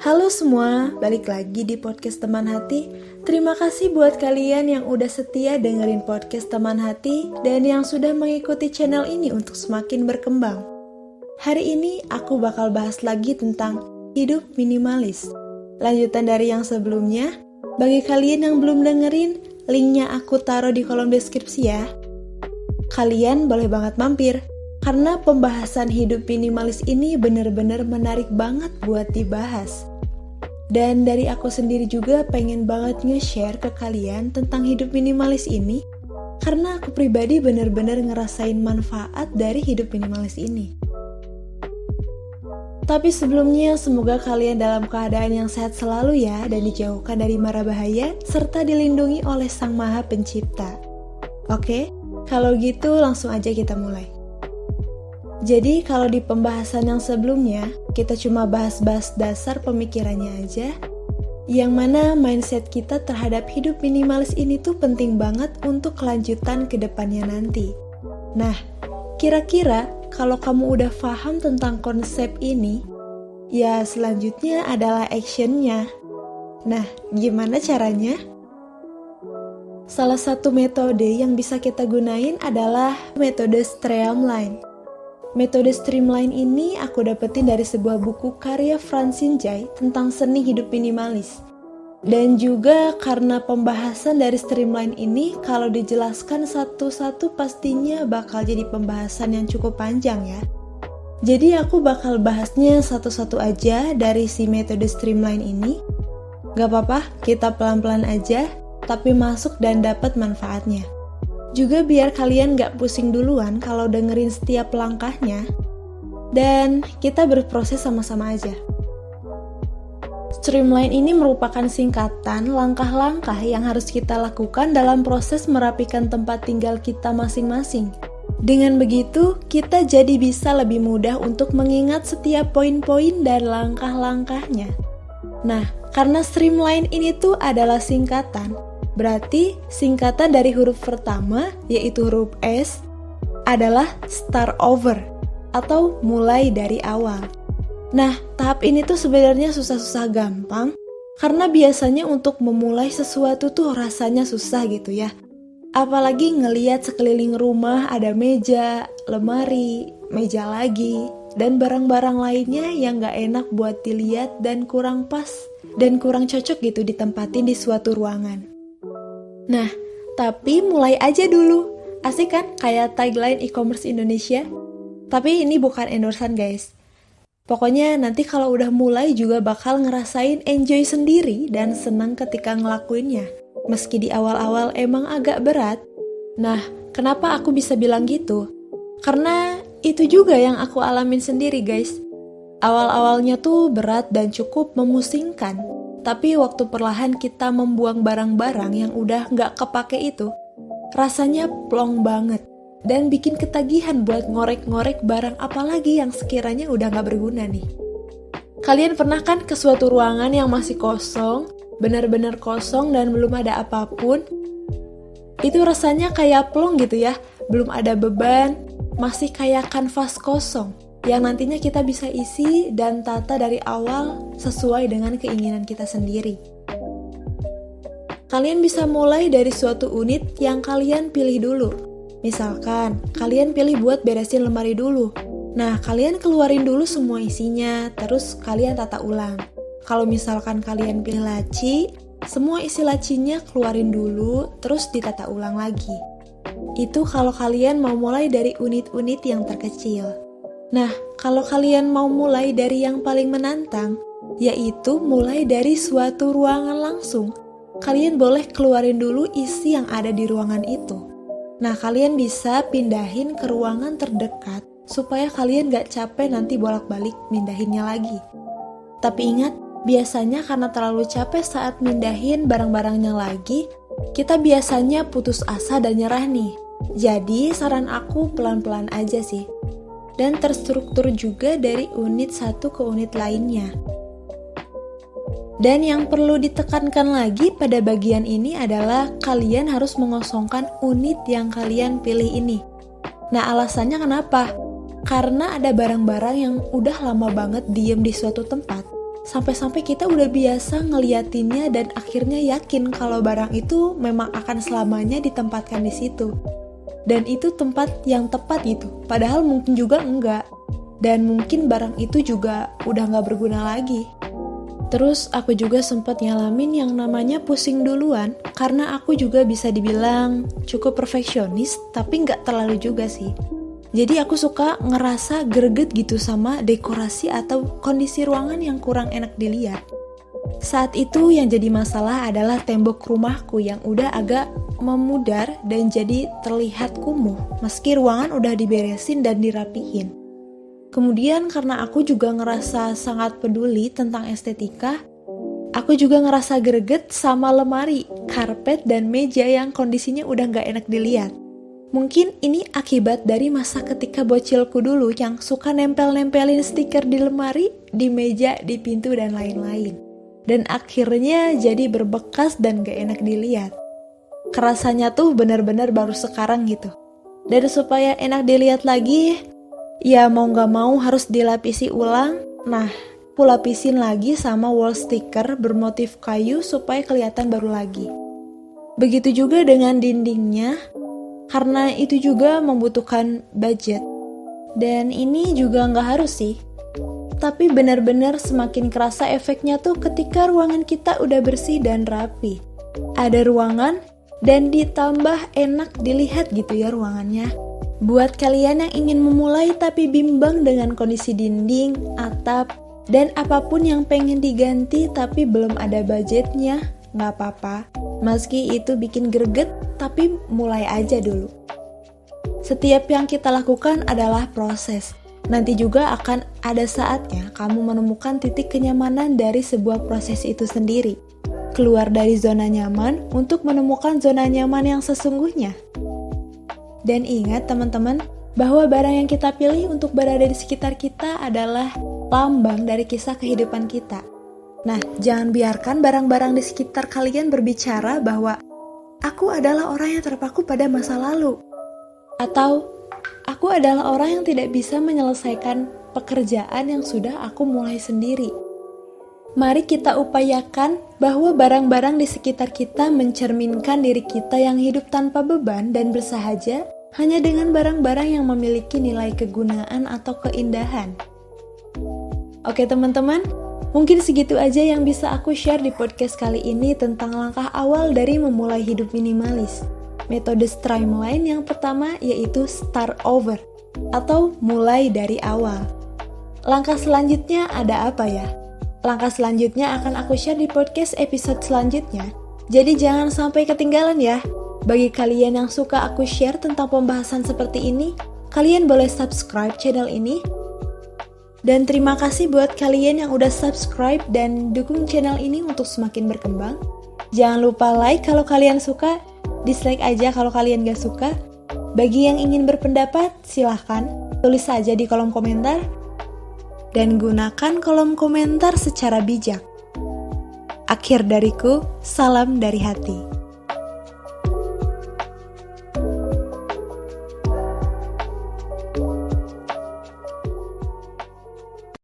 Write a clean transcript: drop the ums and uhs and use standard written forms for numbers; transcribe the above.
Halo semua, balik lagi di podcast Teman Hati. Terima kasih buat kalian yang udah setia dengerin podcast Teman Hati dan yang sudah mengikuti channel ini untuk semakin berkembang. Hari ini aku bakal bahas lagi tentang hidup minimalis. Lanjutan dari yang sebelumnya, bagi kalian yang belum dengerin, linknya aku taruh di kolom deskripsi ya. Kalian boleh banget mampir, karena pembahasan hidup minimalis ini bener-bener menarik banget buat dibahas. Dan dari aku sendiri juga pengen banget nge-share ke kalian tentang hidup minimalis ini, karena aku pribadi bener-bener ngerasain manfaat dari hidup minimalis ini. Tapi sebelumnya semoga kalian dalam keadaan yang sehat selalu ya, dan dijauhkan dari mara bahaya, serta dilindungi oleh Sang Maha Pencipta. Oke, kalau gitu langsung aja kita mulai. Jadi kalau di pembahasan yang sebelumnya, kita cuma bahas-bahas dasar pemikirannya aja, yang mana mindset kita terhadap hidup minimalis ini tuh penting banget untuk kelanjutan ke depannya nanti. Nah, kira-kira kalau kamu udah paham tentang konsep ini, ya selanjutnya adalah actionnya. Nah, gimana caranya? Salah satu metode yang bisa kita gunain adalah metode streamline. Metode streamline ini aku dapetin dari sebuah buku karya Francine Jay tentang seni hidup minimalis. Dan juga karena pembahasan dari streamline ini kalau dijelaskan satu-satu pastinya bakal jadi pembahasan yang cukup panjang ya. Jadi aku bakal bahasnya satu-satu aja dari si metode streamline ini. Gak apa-apa, kita pelan-pelan aja, tapi masuk dan dapat manfaatnya. Juga biar kalian gak pusing duluan kalau dengerin setiap langkahnya, dan kita berproses sama-sama aja. Streamline ini merupakan singkatan langkah-langkah yang harus kita lakukan dalam proses merapikan tempat tinggal kita masing-masing. Dengan begitu, kita jadi bisa lebih mudah untuk mengingat setiap poin-poin dan langkah-langkahnya. Nah, karena streamline ini tuh adalah singkatan, berarti singkatan dari huruf pertama, yaitu huruf S, adalah start over, atau mulai dari awal. Nah, tahap ini tuh sebenarnya susah-susah gampang, karena biasanya untuk memulai sesuatu tuh rasanya susah gitu ya. Apalagi ngeliat sekeliling rumah ada meja, lemari, meja lagi, dan barang-barang lainnya yang gak enak buat dilihat dan kurang pas, dan kurang cocok gitu ditempatin di suatu ruangan. Nah, tapi mulai aja dulu. Asik kan? Kayak tagline e-commerce Indonesia. Tapi ini bukan endorsan guys. Pokoknya nanti kalau udah mulai juga bakal ngerasain enjoy sendiri dan senang ketika ngelakuinnya. Meski di awal-awal emang agak berat. Nah, kenapa aku bisa bilang gitu? Karena itu juga yang aku alamin sendiri guys. Awal-awalnya tuh berat dan cukup memusingkan. Tapi waktu perlahan kita membuang barang-barang yang udah nggak kepake itu, rasanya plong banget. Dan bikin ketagihan buat ngorek-ngorek barang apalagi yang sekiranya udah nggak berguna nih. Kalian pernah kan ke suatu ruangan yang masih kosong, benar-benar kosong dan belum ada apapun? Itu rasanya kayak plong gitu ya, belum ada beban, masih kayak kanvas kosong yang nantinya kita bisa isi dan tata dari awal sesuai dengan keinginan kita sendiri. Kalian bisa mulai dari suatu unit yang kalian pilih dulu. Misalkan, kalian pilih buat beresin lemari dulu. Nah, kalian keluarin dulu semua isinya, terus kalian tata ulang. Kalau misalkan kalian pilih laci, semua isi lacinya keluarin dulu, terus ditata ulang lagi. Itu kalau kalian mau mulai dari unit-unit yang terkecil. Nah, kalau kalian mau mulai dari yang paling menantang, yaitu mulai dari suatu ruangan langsung, kalian boleh keluarin dulu isi yang ada di ruangan itu. Nah, kalian bisa pindahin ke ruangan terdekat, supaya kalian gak capek nanti bolak-balik mindahinnya lagi. Tapi ingat, biasanya karena terlalu capek saat mindahin barang-barangnya lagi, kita biasanya putus asa dan nyerah nih. Jadi, saran aku pelan-pelan aja sih. Dan terstruktur juga dari unit satu ke unit lainnya. Dan yang perlu ditekankan lagi pada bagian ini adalah kalian harus mengosongkan unit yang kalian pilih ini. Nah, alasannya kenapa? Karena ada barang-barang yang udah lama banget diem di suatu tempat Sampai-sampai kita udah biasa ngeliatinnya dan akhirnya yakin kalau barang itu memang akan selamanya ditempatkan di situ. Dan itu tempat yang tepat gitu, padahal mungkin juga enggak. Dan mungkin barang itu juga udah nggak berguna lagi. Terus aku juga sempat ngalamin yang namanya pusing duluan, karena aku juga bisa dibilang cukup perfeksionis, tapi nggak terlalu juga sih. Jadi aku suka ngerasa greget gitu sama dekorasi atau kondisi ruangan yang kurang enak dilihat. Saat itu yang jadi masalah adalah tembok rumahku yang udah agak memudar dan jadi terlihat kumuh, meski ruangan udah diberesin dan dirapihin. Kemudian karena aku juga ngerasa sangat peduli tentang estetika, aku juga ngerasa greget sama lemari, karpet, dan meja yang kondisinya udah gak enak dilihat. Mungkin ini akibat dari masa ketika bocilku dulu yang suka nempel-nempelin stiker di lemari, di meja, di pintu, dan lain-lain. Dan akhirnya jadi berbekas dan gak enak dilihat. Kerasanya tuh benar-benar baru sekarang gitu. Dan supaya enak dilihat lagi, ya mau gak mau harus dilapisi ulang. Nah, aku lapisin lagi sama wall sticker bermotif kayu supaya kelihatan baru lagi. Begitu juga dengan dindingnya, karena itu juga membutuhkan budget. Dan ini juga gak harus sih. Tapi benar-benar semakin kerasa efeknya tuh ketika ruangan kita udah bersih dan rapi. Ada ruangan dan ditambah enak dilihat gitu ya ruangannya. Buat kalian yang ingin memulai tapi bimbang dengan kondisi dinding, atap, dan apapun yang pengen diganti tapi belum ada budgetnya, gak apa-apa. Meski itu bikin greget, tapi mulai aja dulu. Setiap yang kita lakukan adalah proses. Nanti juga akan ada saatnya kamu menemukan titik kenyamanan dari sebuah proses itu sendiri. Keluar dari zona nyaman untuk menemukan zona nyaman yang sesungguhnya. Dan ingat teman-teman, bahwa barang yang kita pilih untuk berada di sekitar kita adalah lambang dari kisah kehidupan kita. Nah, jangan biarkan barang-barang di sekitar kalian berbicara bahwa aku adalah orang yang terpaku pada masa lalu. Atau aku adalah orang yang tidak bisa menyelesaikan pekerjaan yang sudah aku mulai sendiri. Mari kita upayakan bahwa barang-barang di sekitar kita mencerminkan diri kita yang hidup tanpa beban dan bersahaja hanya dengan barang-barang yang memiliki nilai kegunaan atau keindahan. Oke teman-teman, mungkin segitu aja yang bisa aku share di podcast kali ini tentang langkah awal dari memulai hidup minimalis. Metode streamline yang pertama yaitu start over atau mulai dari awal. Langkah selanjutnya ada apa ya? Langkah selanjutnya akan aku share di podcast episode selanjutnya. Jadi jangan sampai ketinggalan ya. Bagi kalian yang suka aku share tentang pembahasan seperti ini, kalian boleh subscribe channel ini. Dan terima kasih buat kalian yang udah subscribe dan dukung channel ini untuk semakin berkembang. Jangan lupa like kalau kalian suka. Dislike aja kalau kalian gak suka. Bagi yang ingin berpendapat, silahkan tulis saja di kolom komentar. Dan gunakan kolom komentar secara bijak. Akhir dariku, salam dari hati.